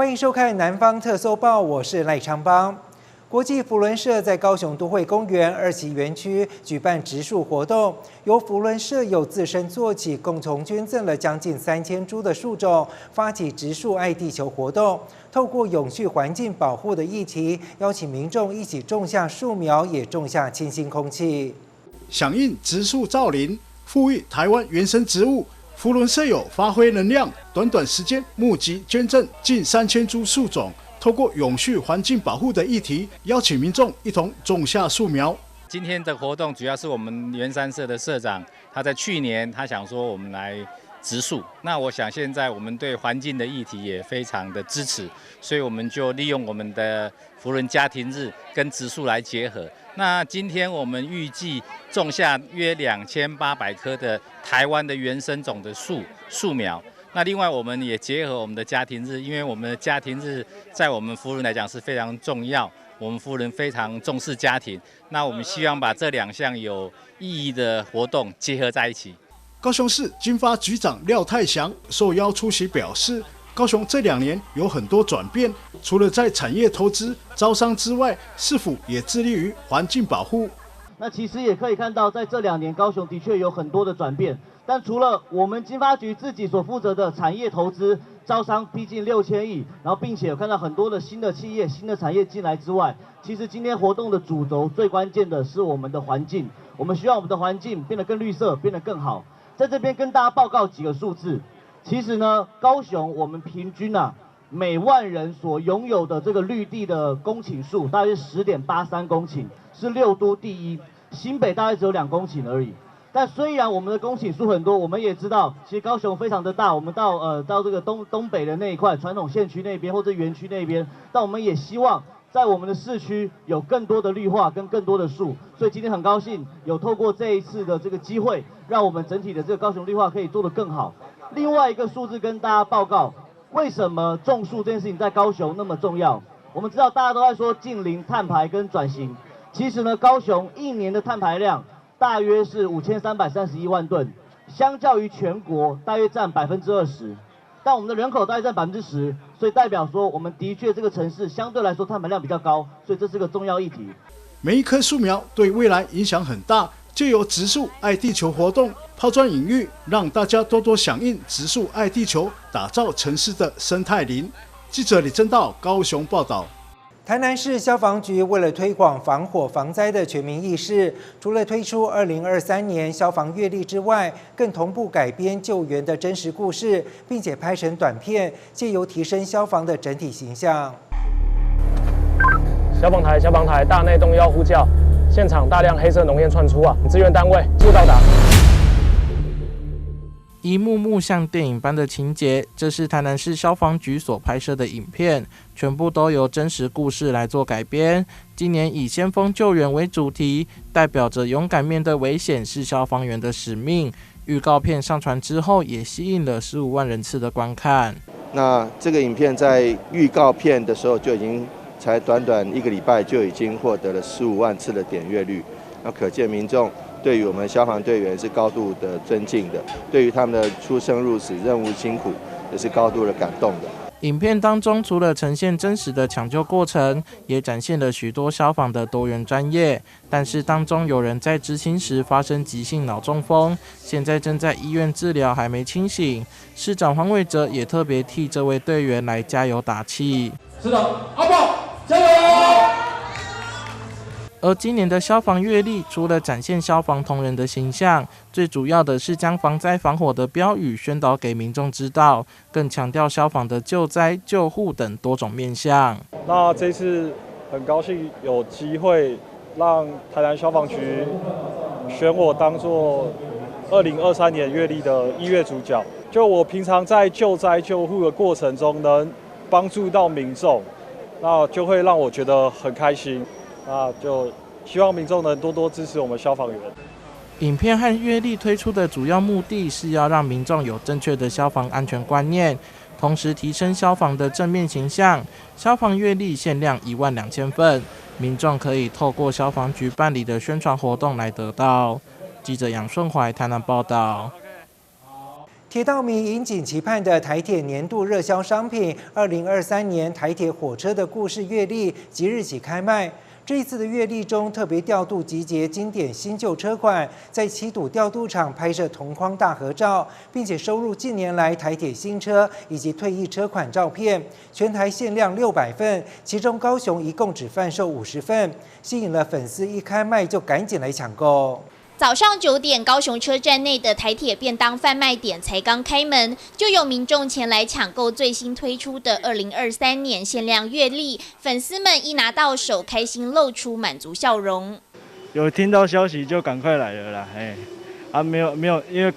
欢迎收看《南方特搜报》，我是赖昌邦。国际扶轮社在高雄都会公园2期园区举办植树活动，由扶轮社友自身做起，共同捐赠了将近3000株的树种，发起植树爱地球活动。透过永续环境保护的议题，邀请民众一起种下树苗，也种下清新空气。响应植树造林，富裕台湾原生植物。扶轮社友发挥能量，短短时间募集捐赠近3000株树种，透过永续环境保护的议题，邀请民众一同种下树苗。今天的活动主要是我们圆山社的社长，他在去年他想说我们来植树，那我想现在我们对环境的议题也非常的支持，所以我们就利用我们的扶轮家庭日跟植树来结合。那今天我们预计种下约2800棵的台湾的原生种的树苗。那另外我们也结合我们的家庭日，因为我们的家庭日在我们扶轮来讲是非常重要，我们扶轮非常重视家庭。那我们希望把这2项有意义的活动结合在一起。高雄市经发局长廖泰祥受邀出席表示，高雄这2年有很多转变，除了在产业投资、招商之外，是否也致力于环境保护？那其实也可以看到，在这2年，高雄的确有很多的转变。但除了我们经发局自己所负责的产业投资、招商，逼近6000亿，然后并且有看到很多的新的企业、新的产业进来之外，其实今天活动的主轴最关键的是我们的环境。我们希望我们的环境变得更绿色，变得更好。在这边跟大家报告几个数字。其实呢，高雄我们平均每万人所拥有的这个绿地的公顷数大约10.83公顷，是6都第一。新北大概只有2公顷而已。但虽然我们的公顷数很多，我们也知道，其实高雄非常的大。我们到这个东北的那一块传统县区那边或者园区那边，但我们也希望在我们的市区有更多的绿化跟更多的树。所以今天很高兴有透过这一次的这个机会，让我们整体的这个高雄绿化可以做得更好。另外一个数字跟大家报告，为什么种树这件事情在高雄那么重要？我们知道大家都在说近零碳排跟转型，其实呢，高雄1年的碳排量大约是5331万吨，相较于全国大约占20%，但我们的人口大约占10%，所以代表说我们的确这个城市相对来说碳排量比较高，所以这是个重要议题。每一棵树苗对未来影响很大，就由植树爱地球活动抛砖引玉，让大家多多响应植树爱地球，打造城市的生态林。记者李正道高雄报道。台南市消防局为了推广防火防灾的全民意识，除了推出2023年消防月历之外，更同步改编救援的真实故事，并且拍成短片，借由提升消防的整体形象。消防台大内动要呼叫，现场大量黑色浓烟窜出支援单位即到达。一幕幕像电影般的情节，这是台南市消防局所拍摄的影片，全部都由真实故事来做改编。今年以先锋救援为主题，代表着勇敢面对危险是消防员的使命。预告片上传之后，也吸引了15万人次的观看。那这个影片在预告片的时候就已经才短短1个礼拜就已经获得了15万次的点阅率，那可见民众对于我们消防队员是高度的尊敬的，对于他们的出生入死、任务辛苦也是高度的感动的。影片当中除了呈现真实的抢救过程，也展现了许多消防的多元专业。但是当中有人在执勤时发生急性脑中风，现在正在医院治疗，还没清醒。市长黄伟哲也特别替这位队员来加油打气。是的，阿宝加油！而今年的消防月历，除了展现消防同仁的形象，最主要的是将防灾防火的标语宣导给民众知道，更强调消防的救灾、救护等多种面向。那这次很高兴有机会让台南消防局选我当作2023年月历的1月主角。就我平常在救灾救护的过程中，能帮助到民众，那就会让我觉得很开心。那就希望民众能多多支持我们消防员。影片和月历推出的主要目的是要让民众有正确的消防安全观念，同时提升消防的正面形象。消防月历限量12000份，民众可以透过消防局办理的宣传活动来得到。记者杨顺怀台南报道。铁道迷引颈期盼的台铁年度热销商品2023年台铁火车的故事月历即日起开卖。这一次的月历中特别调度集结经典新旧车款，在七堵调度场拍摄同框大合照，并且收录近年来台铁新车以及退役车款照片，全台限量600份，其中高雄一共只贩售50份，吸引了粉丝一开卖就赶紧来抢购。早上9点，高雄车站内的台铁便当贩卖点才刚开门，就有民众前来抢购最新推出的2023年限量月历。粉丝们一拿到手，开心露出满足笑容。有听到消息就赶快来了啦，没有，因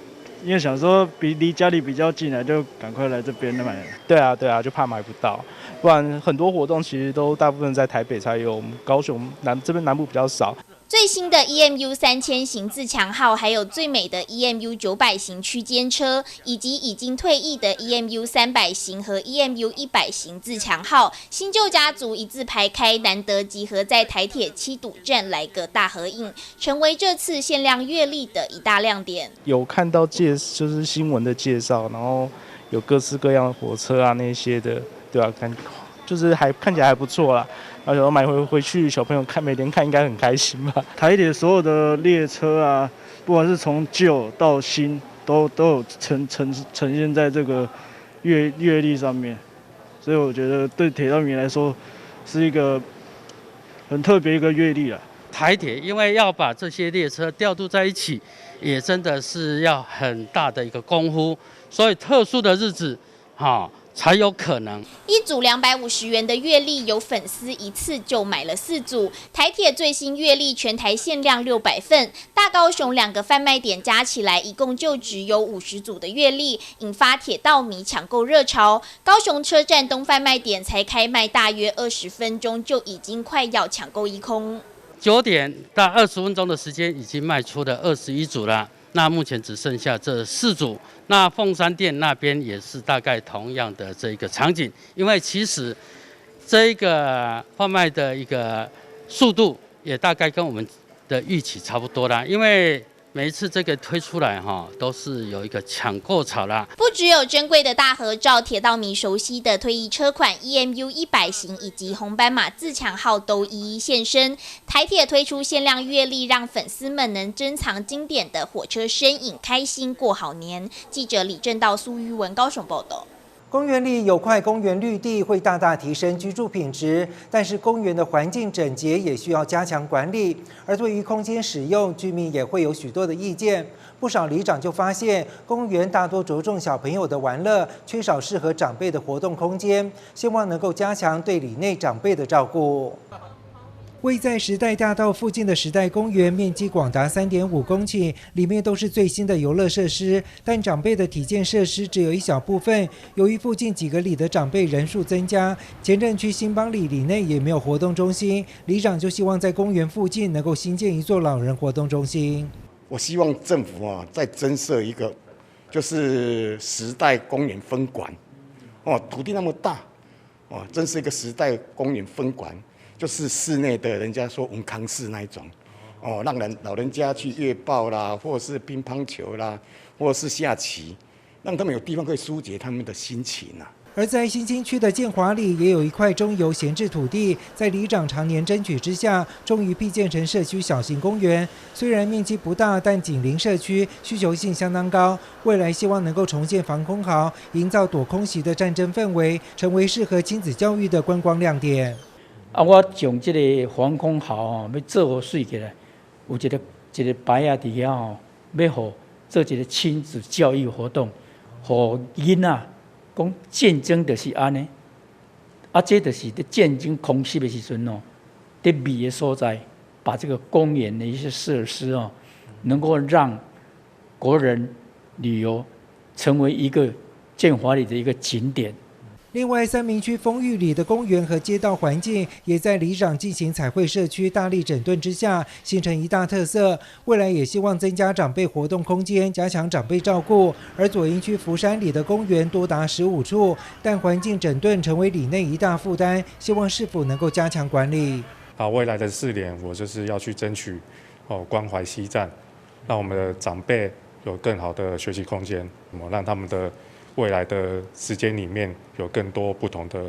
为想说离家里比较近啊，就赶快来这边买了。对啊，就怕买不到，不然很多活动其实都大部分在台北才有，我们高雄这边南部比较少。最新的 EMU 3000型自强号，还有最美的 EMU 900型区间车，以及已经退役的 EMU 300型和 EMU 100型自强号，新旧家族一字排开，难得集合在台铁七堵站来个大合影，成为这次限量月历的一大亮点。有看到就是新闻的介绍，然后有各式各样的火车啊那些的，对啊，就是看起来还不错啦。然后买回去，小朋友每天看应该很开心吧。台铁所有的列车啊，不管是从旧到新，都有呈现在这个月历上面，所以我觉得对铁道迷来说是一个很特别一个月历啦。台铁因为要把这些列车调度在一起，也真的是要很大的一个功夫，所以特殊的日子，才有可能。一组250元的月历，有粉丝一次就买了4组。台铁最新月历全台限量600份，大高雄2个贩卖点加起来，一共就只有50组的月历，引发铁道迷抢购热潮。高雄车站东贩卖点才开卖大约20分钟，就已经快要抢购一空。9点到20分钟的时间，已经卖出了21组了。那目前只剩下这4组，那凤山店那边也是大概同样的这个场景，因为其实这个贩卖的一个速度也大概跟我们的预期差不多啦，因为每一次这个推出来都是有一个抢购潮啦。不只有珍贵的大合照，铁道迷熟悉的退役车款 EMU 100型以及红斑马自强号都一一现身。台铁推出限量月历，让粉丝们能珍藏经典的火车身影，开心过好年。记者李正道、苏玉文高雄报道。公园里有块公园绿地会大大提升居住品质，但是公园的环境整洁也需要加强管理。而对于空间使用，居民也会有许多的意见。不少里长就发现，公园大多着重小朋友的玩乐，缺少适合长辈的活动空间，希望能够加强对里内长辈的照顾。位在时代大道附近的时代公园，面积广达3.5公顷，里面都是最新的游乐设施，但长辈的体健设施只有一小部分。由于附近几个里的长辈人数增加，前镇区新邦里内也没有活动中心，里长就希望在公园附近能够新建一座老人活动中心。我希望政府再增设一个，就是时代公园分馆，土地那么大，增设一个时代公园分馆。就是室内的人家说文康室那一种，让老人家去阅报啦，或者是乒乓球啦，或者是下棋，让他们有地方可以疏解他们的心情啊。而在新兴区的建华里，也有一块中油闲置土地，在里长常年争取之下，终于辟建成社区小型公园。虽然面积不大，但紧邻社区，需求性相当高。未来希望能够重建防空壕，营造躲空袭的战争氛围，成为适合亲子教育的观光亮点。我从这个防空壕要做好水起来，有一个牌仔伫遐要好做一个亲子教育活动，互囡仔讲战争就是安尼，这就是在战争空袭的时阵在美的所在，把这个公园的一些设施能够让国人旅游成为一个建华里的一个景点。另外，3民区丰裕里的公园和街道环境，也在里长进行彩绘社区大力整顿之下，形成一大特色。未来也希望增加长辈活动空间，加强长辈照顾。而左营区福山里的公园多达15处，但环境整顿成为里内一大负担，希望市府能够加强管理。未来的4年，我就是要去争取关怀西站，让我们的长辈有更好的学习空间，让他们的未来的时间里面有更多不同的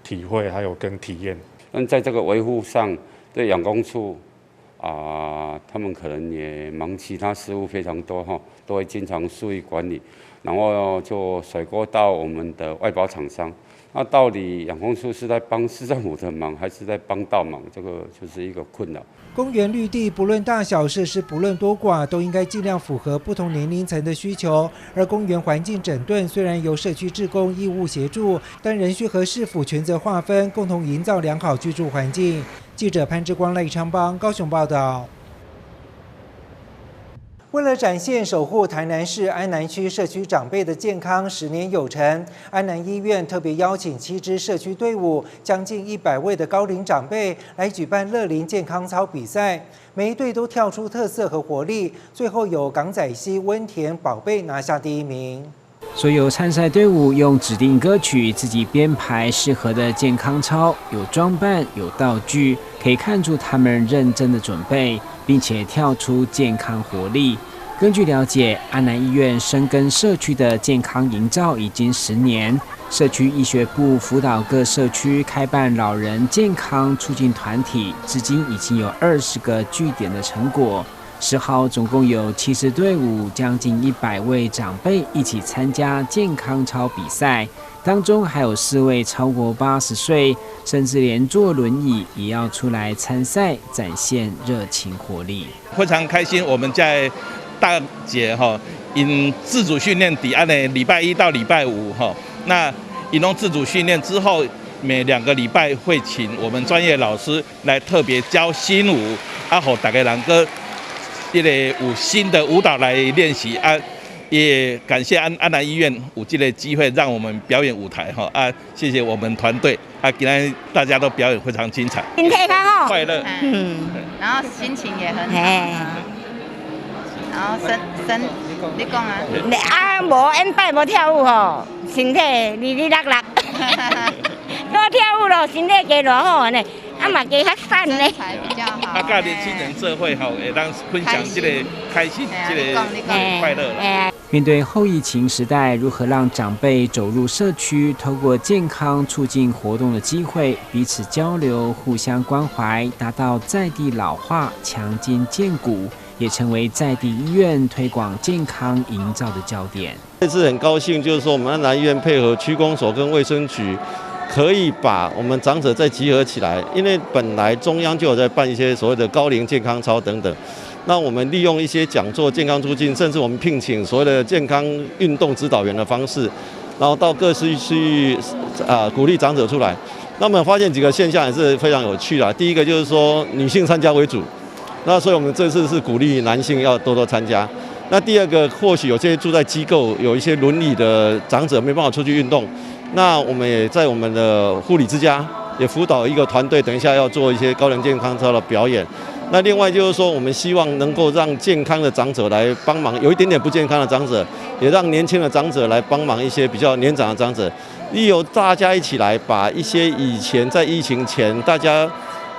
体会，还有跟体验。在这个维护上，对养工处他们可能也忙其他事务非常多哈，都会经常疏于管理，然后就甩锅到我们的外包厂商。那到底养工处是在帮市政府的忙，还是在帮倒忙？这个就是一个困扰。公园绿地不论大小，设施不论多寡，都应该尽量符合不同年龄层的需求。而公园环境整顿虽然由社区志工义务协助，但仍需和市府权责划分，共同营造良好居住环境。记者潘志光、赖昌邦高雄报道。为了展现守护台南市安南区社区长辈的健康10年有成，安南医院特别邀请7支社区队伍，将近100位的高龄长辈来举办乐龄健康操比赛，每一队都跳出特色和活力，最后由港仔西温田宝贝拿下第1名。所有参赛队伍用指定歌曲自己编排适合的健康操，有装扮，有道具，可以看出他们认真的准备，并且跳出健康活力。根据了解，安南医院深耕社区的健康营造已经10年，社区医学部辅导各社区开办老人健康促进团体，至今已经有20个据点的成果。10号总共有7支队伍，将近100位长辈一起参加健康操比赛，当中还有4位超过80岁，甚至连坐轮椅也要出来参赛，展现热情活力。非常开心，我们在大节因自主训练抵按的礼拜1到礼拜5那因用自主训练之后，每2个礼拜会请我们专业老师来特别教新舞，让大家能够有新的舞蹈来练习也感谢安南医院有这个机会让我们表演舞台谢谢我们团队今天大家都表演非常精彩，身体较好，快乐，然后心情也很好，然后你讲无演拜无跳舞身体哩落落，多跳舞咯，身体加偌好呢。嘛加较瘦呢，比较好。甲年轻人社会会当分享这个开心，这个快乐。面对后疫情时代，如何让长辈走入社区，透过健康促进活动的机会，彼此交流、互相关怀，达到在地老化、强筋健骨，也成为在地医院推广健康营造的焦点。这次很高兴，就是说我们安南医院配合区公所跟卫生局。可以把我们长者再集合起来，因为本来中央就有在办一些所谓的高龄健康操等等。那我们利用一些讲座、健康促进，甚至我们聘请所谓的健康运动指导员的方式，然后到各市去鼓励长者出来。那我们发现几个现象也是非常有趣的。第一个就是说女性参加为主，那所以我们这次是鼓励男性要多多参加。那第二个，或许有些住在机构有一些轮椅的长者没办法出去运动。那我们也在我们的护理之家也辅导一个团队，等一下要做一些高龄健康操的表演。那另外就是说，我们希望能够让健康的长者来帮忙，有一点点不健康的长者，也让年轻的长者来帮忙一些比较年长的长者，由大家一起来把一些以前在疫情前大家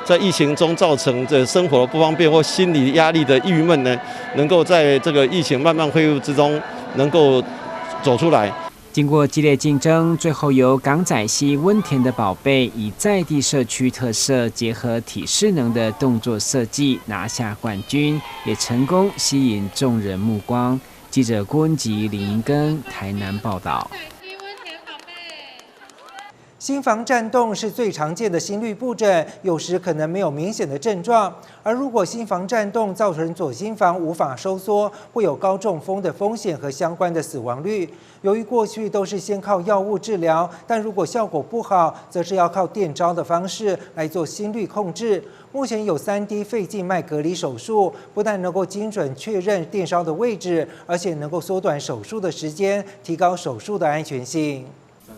在疫情中造成的生活的不方便或心理压力的郁闷呢，能够在这个疫情慢慢恢复之中能够走出来。经过激烈竞争，最后由港仔西温田的宝贝以在地社区特色结合体适能的动作设计拿下冠军，也成功吸引众人目光。记者郭文吉、林银根台南报道。心房颤动是最常见的心律不整，有时可能没有明显的症状。而如果心房颤动造成左心房无法收缩，会有高中风的风险和相关的死亡率。由于过去都是先靠药物治疗，但如果效果不好，则是要靠电招的方式来做心率控制。目前有3D 肺静脉隔离手术，不但能够精准确认电烧的位置，而且能够缩短手术的时间，提高手术的安全性。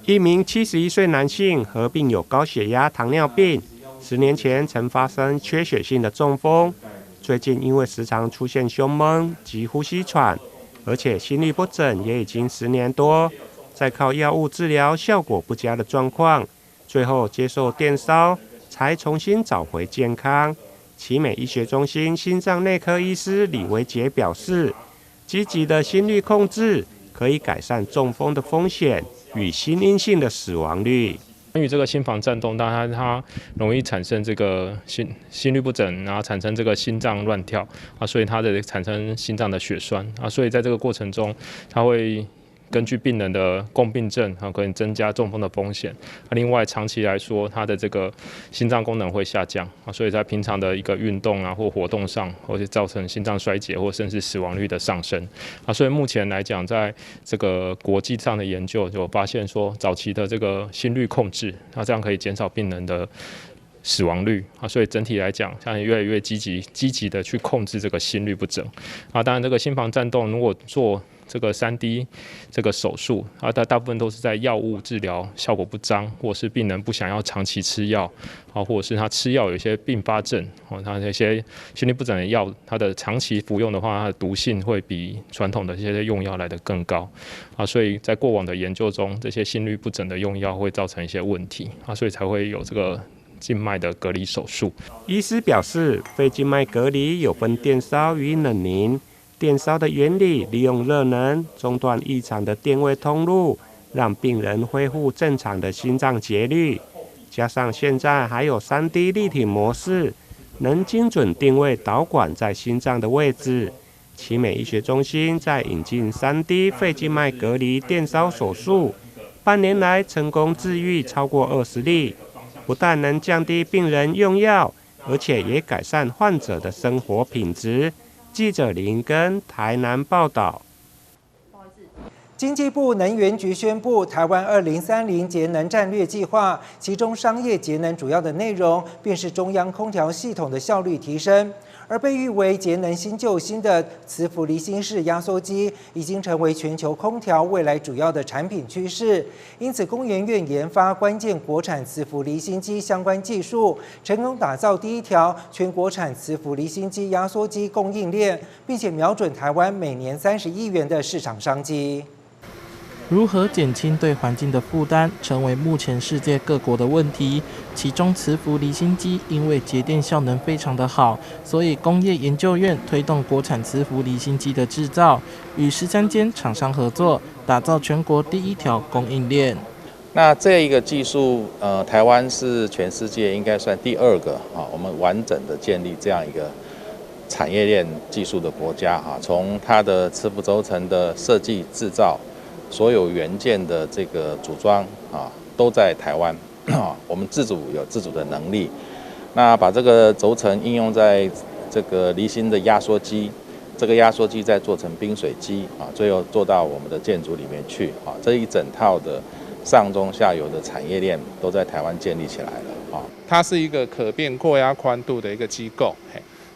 一名71岁男性合并有高血压、糖尿病，10年前曾发生缺血性的中风，最近因为时常出现胸闷及呼吸喘，而且心律不整也已经10年多，在靠药物治疗效果不佳的状况，最后接受电烧才重新找回健康。奇美医学中心心脏内科医师李维杰表示，积极的心率控制可以改善中风的风险与心因性的死亡率。关于这个心房颤动，当然它容易产生这个心律不整，然后产生这个心脏乱跳啊，所以它的产生心脏的血栓啊，所以在这个过程中，它会根据病人的共病症啊，可能增加中风的风险。另外，长期来说，它的这个心脏功能会下降啊，所以在平常的一个运动啊或活动上，或者造成心脏衰竭或甚至死亡率的上升啊。所以目前来讲，在这个国际上的研究就发现说，早期的这个心率控制，那这样可以减少病人的死亡率啊，所以整体来讲，像越来越积极的去控制这个心律不整啊。当然，这个心房颤动如果做这个3D 这个手术啊，大部分都是在药物治疗效果不彰，或是病人不想要长期吃药啊，或者是他吃药有一些并发症哦，他那些心律不整的药，它的长期服用的话，它的毒性会比传统的这些用药来得更高啊，所以在过往的研究中，这些心律不整的用药会造成一些问题啊，所以才会有这个静脉的隔离手术。医师表示，肺静脉隔离有分电烧与冷凝。电烧的原理利用热能中断异常的电位通路，让病人恢复正常的心脏节律。加上现在还有3D 立体模式，能精准定位导管在心脏的位置。奇美医学中心在引进3D 肺静脉隔离电烧手术，半年来成功治愈超过20例，不但能降低病人用药，而且也改善患者的生活品质。记者林根台南报道。经济部能源局宣布台湾2030节能战略计划，其中商业节能主要的内容便是中央空调系统的效率提升。而被誉为节能新救星的磁浮离心式压缩机，已经成为全球空调未来主要的产品趋势。因此，工研院研发关键国产磁浮离心机相关技术，成功打造第一条全国产磁浮离心机压缩机供应链，并且瞄准台湾每年30亿元的市场商机。如何减轻对环境的负担，成为目前世界各国的问题。其中，磁浮离心机因为节电效能非常的好，所以工业研究院推动国产磁浮离心机的制造，与13间厂商合作，打造全国第一条供应链。那这一个技术，台湾是全世界应该算第2个啊，我们完整的建立这样一个产业链技术的国家啊，从它的磁浮轴承的设计制造。所有元件的这个组装啊，都在台湾啊，我们有自主的能力。那把这个轴承应用在这个离心的压缩机，这个压缩机再做成冰水机啊，最后做到我们的建筑里面去啊，这一整套的上中下游的产业链都在台湾建立起来了啊。它是一个可变过压宽度的一个机构。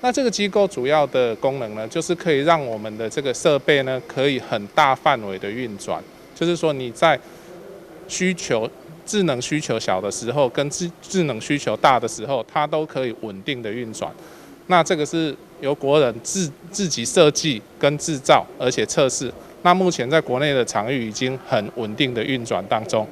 那这个机构主要的功能呢，就是可以让我们的这个设备呢，可以很大范围的运转。就是说你在智能需求小的时候，跟智能需求大的时候，它都可以稳定的运转。那这个是由国人自己设计跟制造，而且测试。那目前在国内的场域已经很稳定的运转当中。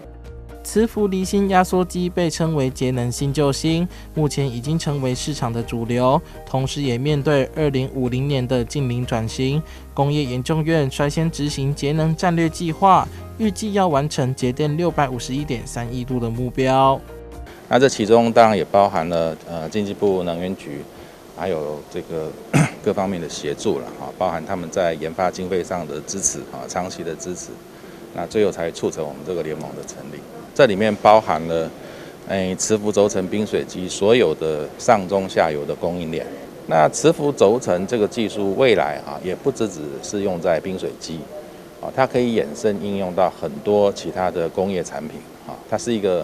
磁浮离心压缩机被称为节能新救星，目前已经成为市场的主流，同时也面对2050年的净零转型。工业研究院率先执行节能战略计划，预计要完成节电651.3亿度的目标。那这其中当然也包含了经济部能源局，还有这个各方面的协助了啊，包含他们在研发经费上的支持啊，长期的支持。那最后才促成我们这个联盟的成立。这里面包含了，磁浮轴承冰水机所有的上中下游的供应链。那磁浮轴承这个技术未来啊，也不只是用在冰水机，啊，它可以衍生应用到很多其他的工业产品啊，它是一个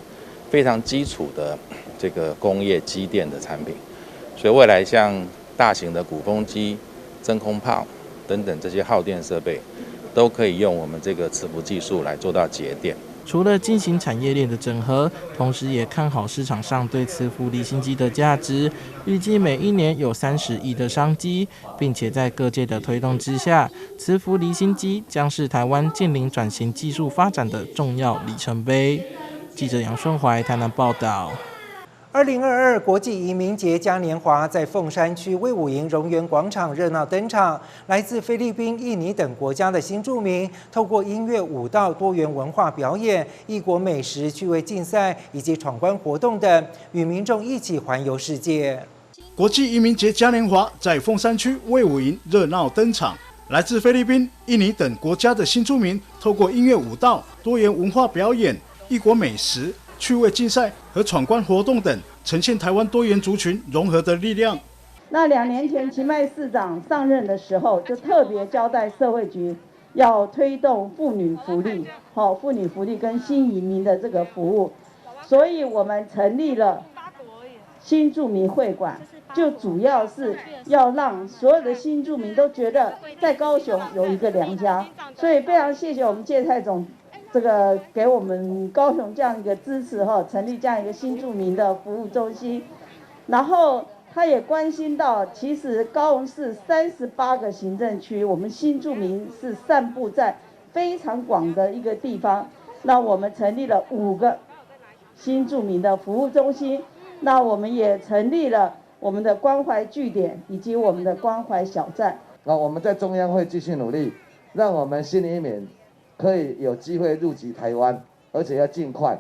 非常基础的这个工业机电的产品。所以未来像大型的鼓风机、真空炮等等这些耗电设备，都可以用我们这个磁浮技术来做到节电。除了进行产业链的整合，同时也看好市场上对磁浮离心机的价值，预计每一年有30亿的商机，并且在各界的推动之下，磁浮离心机将是台湾净零转型技术发展的重要里程碑。记者杨顺怀台南报道。2022国际移民节嘉年华在凤山区卫武营荣园广场热闹登场，来自菲律宾、印尼等国家的新住民，透过音乐、舞蹈、多元文化表演、异国美食、趣味竞赛以及闯关活动等，与民众一起环游世界。国际移民节嘉年华在凤山区卫武营热闹登场，来自菲律宾、印尼等国家的新住民，透过音乐、舞蹈、多元文化表演、异国美食、趣味竞赛和闯关活动等，呈现台湾多元族群融合的力量。那2年前秦迈市长上任的时候，就特别交代社会局要推动妇女福利，妇女福利跟新移民的这个服务，所以我们成立了新住民会馆，就主要是要让所有的新住民都觉得在高雄有一个良家，所以非常谢谢我们介蔡总。这个给我们高雄这样一个支持成立这样一个新住民的服务中心，然后他也关心到，其实高雄市38个行政区，我们新住民是散布在非常广的一个地方，那我们成立了5个新住民的服务中心，那我们也成立了我们的关怀据点以及我们的关怀小站。那我们在中央会继续努力，让我们新移民可以有机会入籍台湾，而且要尽快。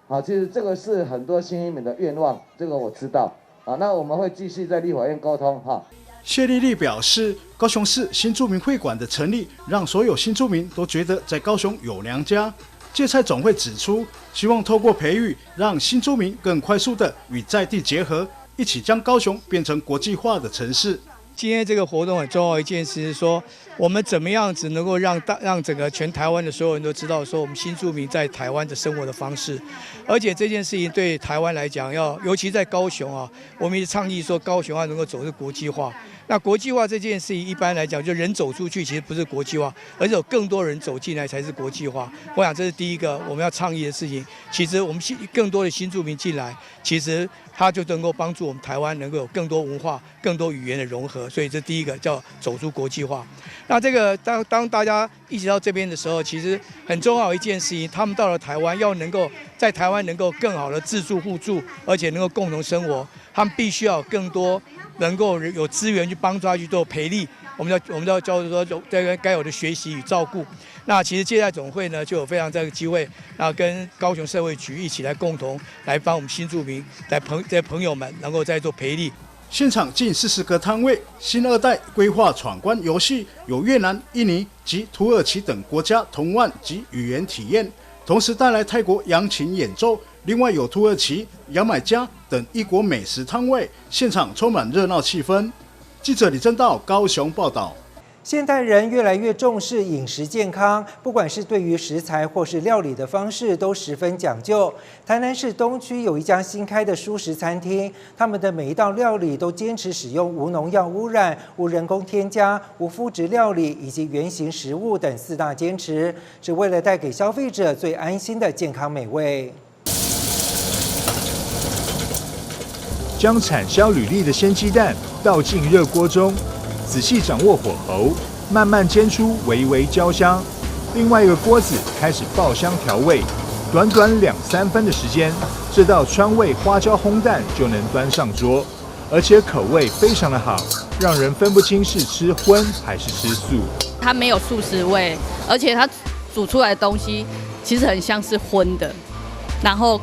好，其实这个是很多新移民的愿望，这个我知道。啊，那我们会继续在立法院沟通哈。谢丽丽表示，高雄市新住民会馆的成立，让所有新住民都觉得在高雄有娘家。芥菜总会指出，希望透过培育，让新住民更快速的与在地结合，一起将高雄变成国际化的城市。今天这个活动很重要一件事是说，我们怎么样子能够让整个全台湾的所有人都知道说我们新住民在台湾的生活的方式，而且这件事情对台湾来讲尤其在高雄啊，我们一直倡议说高雄要能够走入国际化。那国际化这件事情一般来讲，就人走出去其实不是国际化，而是有更多人走进来才是国际化。我想这是第一个我们要倡议的事情。其实我们更多的新住民进来，其实它就能够帮助我们台湾能够有更多文化、更多语言的融合。所以这第一个叫走出国际化。那这个当大家一起到这边的时候，其实很重要一件事情，他们到了台湾要能够在台湾能够更好的自助互助，而且能够共同生活，他们必须要有更多能够有资源去帮助他去做培力，我们要叫做该有的学习与照顾。那其实芥菜总会呢就有非常这个机会，那跟高雄社会局一起来共同来帮我们新住民在朋友们能够在做培力。现场近40个摊位，新2代规划闯关游戏，有越南、印尼及土耳其等国家童玩及语言体验，同时带来泰国扬琴演奏。另外有土耳其、牙买加等异国美食摊位，现场充满热闹气氛。记者李正道高雄报道。现代人越来越重视饮食健康，不管是对于食材或是料理的方式都十分讲究。台南市东区有一家新开的蔬食餐厅，他们的每一道料理都坚持使用无农药污染、无人工添加、无麸质料理以及原型食物等4大坚持，只为了带给消费者最安心的健康美味。将产销履历的鲜鸡蛋倒进热锅中，仔细掌握火候，慢慢煎出微微焦香。另外一个锅子开始爆香调味，短短2-3分的时间，这道川味花椒烘蛋就能端上桌，而且口味非常的好，让人分不清是吃荤还是吃素。它没有素食味，而且它煮出来的东西其实很像是荤的，然后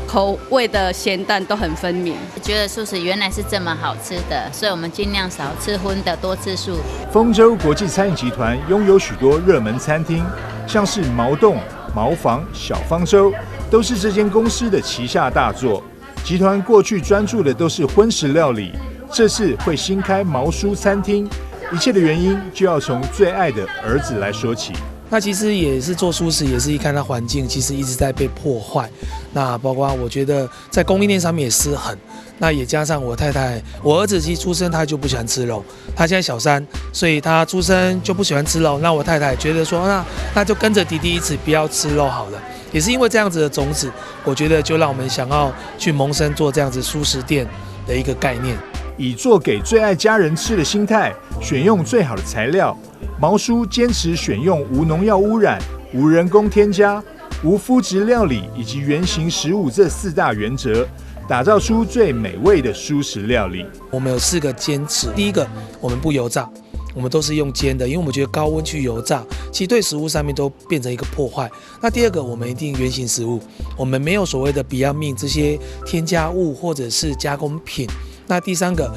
口味的咸淡都很分明。觉得素食原来是这么好吃的，所以我们尽量少吃荤的，多吃素。丰州国际餐饮集团拥有许多热门餐厅，像是毛洞、茅房、小方舟，都是这间公司的旗下大作。集团过去专注的都是荤食料理，这次会新开毛蔬餐厅，一切的原因就要从最爱的儿子来说起。那其实也是做蔬食，也是一看它环境其实一直在被破坏。那包括我觉得在供应链上面也失衡。那也加上我太太，我儿子其实出生他就不喜欢吃肉，他现在小3，所以他出生就不喜欢吃肉。那我太太觉得说，那就跟着弟弟一起不要吃肉好了。也是因为这样子的种子，我觉得就让我们想要去萌生做这样子蔬食店的一个概念。以做给最爱家人吃的心态，选用最好的材料。毛蔬坚持选用无农药污染、无人工添加、无麸质料理以及原型食物这4大原则，打造出最美味的蔬食料理。我们有4个坚持，第一个，我们不油炸。我们都是用煎的，因为我们觉得高温去油炸，其实对食物上面都变成一个破坏。那第二个，我们一定原型食物，我们没有所谓的 Beyond Meat 这些添加物或者是加工品。那第三个，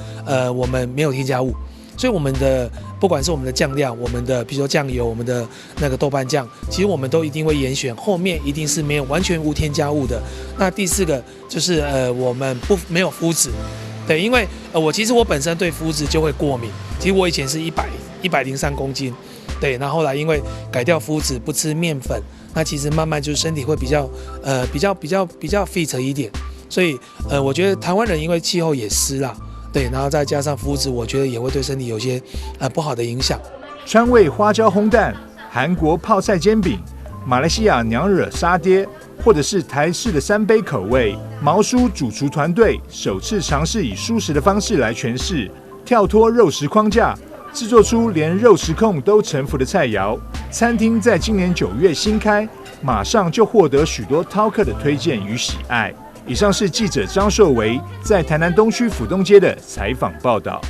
我们没有添加物，所以我们的不管是我们的酱料，我们的比如说酱油，我们的那个豆瓣酱，其实我们都一定会严选，后面一定是没有完全无添加物的。那第4个就是我们没有麸质。对，因为其实我本身对麸质就会过敏，其实我以前是103公斤，对，然后后来因为改掉麸质，不吃面粉，那其实慢慢就是身体会比较 fit 一点，所以我觉得台湾人因为气候也湿啦，对，然后再加上麸质，我觉得也会对身体有些不好的影响。川味花椒烘蛋、韩国泡菜煎饼、马来西亚娘惹沙爹，或者是台式的3杯口味，毛叔主厨团队首次尝试以蔬食的方式来诠释，跳脱肉食框架，制作出连肉食控都臣服的菜肴。餐厅在今年9月新开，马上就获得许多饕客的推荐与喜爱。以上是记者张硕维在台南东区府东街的采访报道。